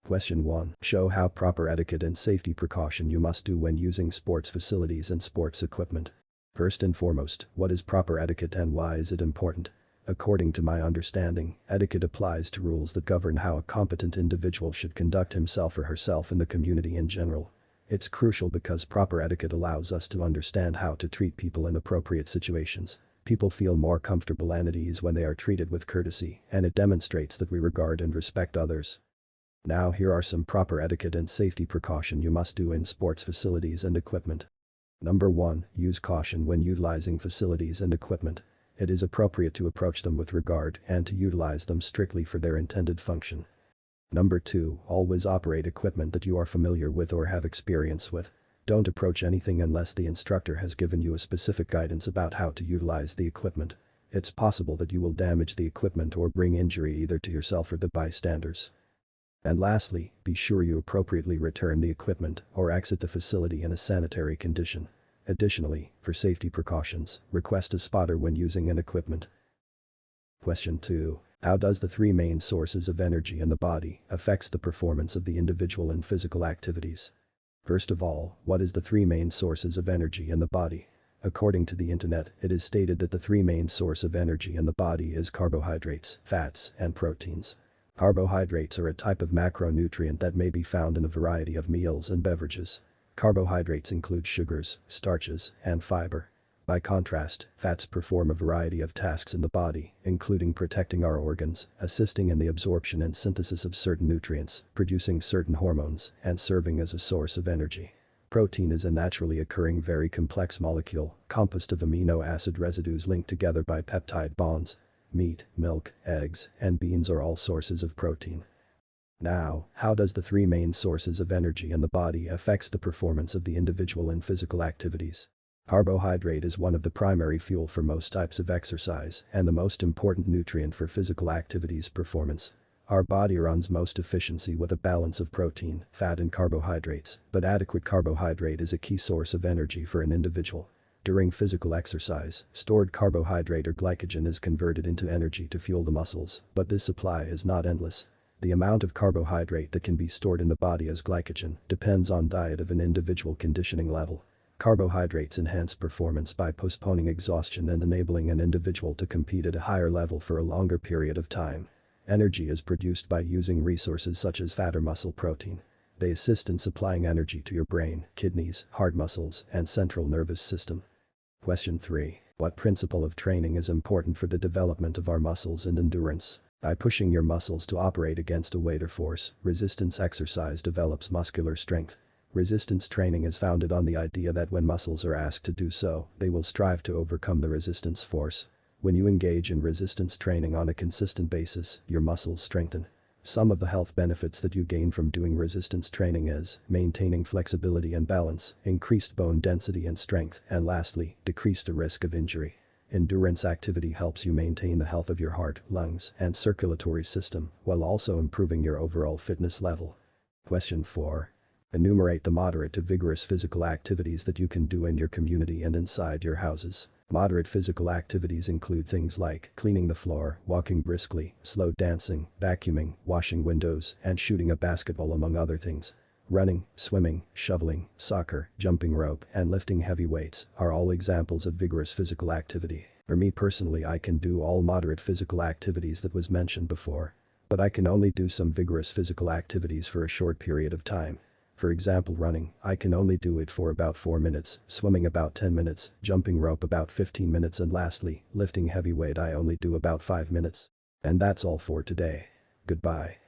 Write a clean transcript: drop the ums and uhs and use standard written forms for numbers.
Question 1. Show how proper etiquette and safety precaution you must do when using sports facilities and sports equipment. First and foremost, what is proper etiquette and why is it important? According to my understanding, etiquette applies to rules that govern how a competent individual should conduct himself or herself in the community in general. It's crucial because proper etiquette allows us to understand how to treat people in appropriate situations. People feel more comfortable and at ease when they are treated with courtesy, and it demonstrates that we regard and respect others. Now here are some proper etiquette and safety precaution you must do in sports facilities and equipment. Number 1. Use caution when utilizing facilities and equipment. It is appropriate to approach them with regard and to utilize them strictly for their intended function. Number 2. Always operate equipment that you are familiar with or have experience with. Don't approach anything unless the instructor has given you a specific guidance about how to utilize the equipment. It's possible that you will damage the equipment or bring injury either to yourself or the bystanders. And lastly, be sure you appropriately return the equipment or exit the facility in a sanitary condition. Additionally, for safety precautions, request a spotter when using an equipment. Question 2. How does the three main sources of energy in the body affects the performance of the individual in physical activities? First of all, what is the three main sources of energy in the body? According to the internet, it is stated that the three main source of energy in the body is carbohydrates, fats, and proteins. Carbohydrates are a type of macronutrient that may be found in a variety of meals and beverages. Carbohydrates include sugars, starches, and fiber. By contrast, fats perform a variety of tasks in the body, including protecting our organs, assisting in the absorption and synthesis of certain nutrients, producing certain hormones, and serving as a source of energy. Protein is a naturally occurring very complex molecule, composed of amino acid residues linked together by peptide bonds. Meat, milk, eggs, and beans are all sources of protein. Now, how does the three main sources of energy in the body affects the performance of the individual in physical activities? Carbohydrate is one of the primary fuel for most types of exercise and the most important nutrient for physical activities performance. Our body runs most efficiency with a balance of protein, fat and carbohydrates, but adequate carbohydrate is a key source of energy for an individual. During physical exercise, stored carbohydrate or glycogen is converted into energy to fuel the muscles, but this supply is not endless. The amount of carbohydrate that can be stored in the body as glycogen depends on diet of an individual conditioning level. Carbohydrates enhance performance by postponing exhaustion and enabling an individual to compete at a higher level for a longer period of time. Energy is produced by using resources such as fat or muscle protein. They assist in supplying energy to your brain, kidneys, heart muscles, and central nervous system. Question 3. What principle of training is important for the development of our muscles and endurance? By pushing your muscles to operate against a weight or force, resistance exercise develops muscular strength. Resistance training is founded on the idea that when muscles are asked to do so, they will strive to overcome the resistance force. When you engage in resistance training on a consistent basis, your muscles strengthen. Some of the health benefits that you gain from doing resistance training is maintaining flexibility and balance, increased bone density and strength, and lastly, decreased the risk of injury. Endurance activity helps you maintain the health of your heart, lungs, and circulatory system, while also improving your overall fitness level. Question 4. Enumerate the moderate to vigorous physical activities that you can do in your community and inside your houses. Moderate physical activities include things like cleaning the floor, walking briskly, slow dancing, vacuuming, washing windows, and shooting a basketball among other things. Running, swimming, shoveling, soccer, jumping rope, and lifting heavy weights are all examples of vigorous physical activity. For me personally, I can do all moderate physical activities that was mentioned before. But I can only do some vigorous physical activities for a short period of time. For example, running, I can only do it for about 4 minutes, swimming about 10 minutes, jumping rope about 15 minutes, and lastly, lifting heavy weight I only do about 5 minutes. And that's all for today. Goodbye.